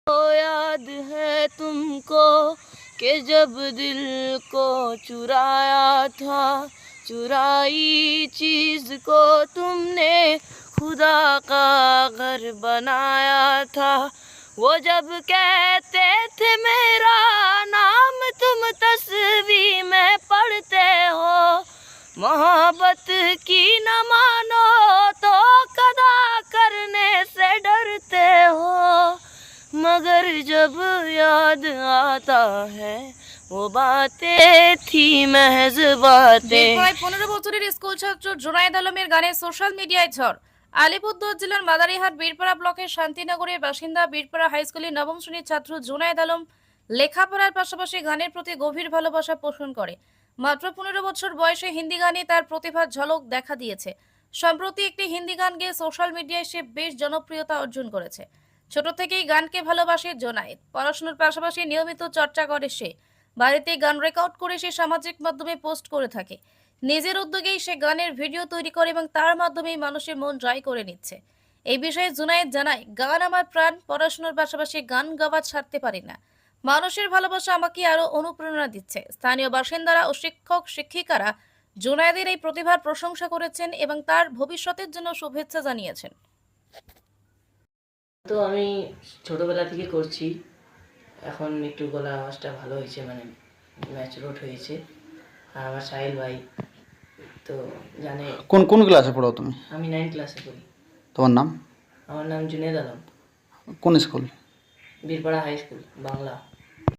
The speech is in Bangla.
याद है तुमको कि जब दिल को चुराया था, चुराई चीज को तुमने खुदा का घर बनाया था। वो जब कहते थे मेरा नाम तुम तस्वीर में पढ़ते हो, मोहब्बत की न मानो तो कदा करने से डरते हो, मगर जब याद आता है वो बातें थी महज बातें। 15 বছরের স্কুল ছাত্র জুনায়েদ আলমের গানে সোশ্যাল মিডিয়ায় ঝড়। আলিপুরদুয়ার জেলার মাদারিহাট বীরপাড়া ব্লকের শান্তিনগরের বাসিন্দা বীরপাড়া হাই স্কুলের নবম শ্রেণীর ছাত্র জুনায়েদ আলম লেখাপড়ার পাশাপাশি গানের প্রতি গভীর ভালোবাসা পোষণ করে। মাত্র 15 বছর বয়সে হিন্দি গানে তার প্রতিভার ঝলক দেখা দিয়েছে। সম্প্রতি একটি হিন্দি গান গেয়ে সোশ্যাল মিডিয়ায় সে বেশ জনপ্রিয়তা অর্জন করেছে। ছোট থেকেই গানকে ভালোবাসে জুনায়েদ। পড়াশোনার পাশাপাশি নিয়মিত চর্চা করে সে। বাড়িতে গান রেকর্ড করে সে সামাজিক মাধ্যমে পোস্ট করে থাকে। নিজের উদ্যোগেই সে গানের ভিডিও তৈরি করে এবং তার মাধ্যমেই মানুষের মন জয় করে নিচ্ছে। এই বিষয়ে জুনায়েদ জানায়, গান আমার প্রাণ, পড়াশোনার পাশাপাশি গান গাওয়া ছাড়তে পারি না। মানুষের ভালোবাসা আমাকে আরো অনুপ্রেরণা দিচ্ছে। স্থানীয় বাসিন্দারা ও শিক্ষক শিক্ষিকারা জুনায়েদের এই প্রতিভার প্রশংসা করেছেন এবং তার ভবিষ্যতের জন্য শুভেচ্ছা জানিয়েছেন। তো আমি ছোটবেলা থেকে করছি, এখন একটু গলা আওয়াজটা ভালো হয়েছে, মানে ম্যাচুরড হয়েছে। আর আমার সাহিল ভাই তো জানে। কোন কোন ক্লাসে পড়ো তুমি? আমি 9 ক্লাসে পড়ি। তোমার নাম? আমার নাম জুনেদ আলম। কোন school? Birpara high school, Bangla.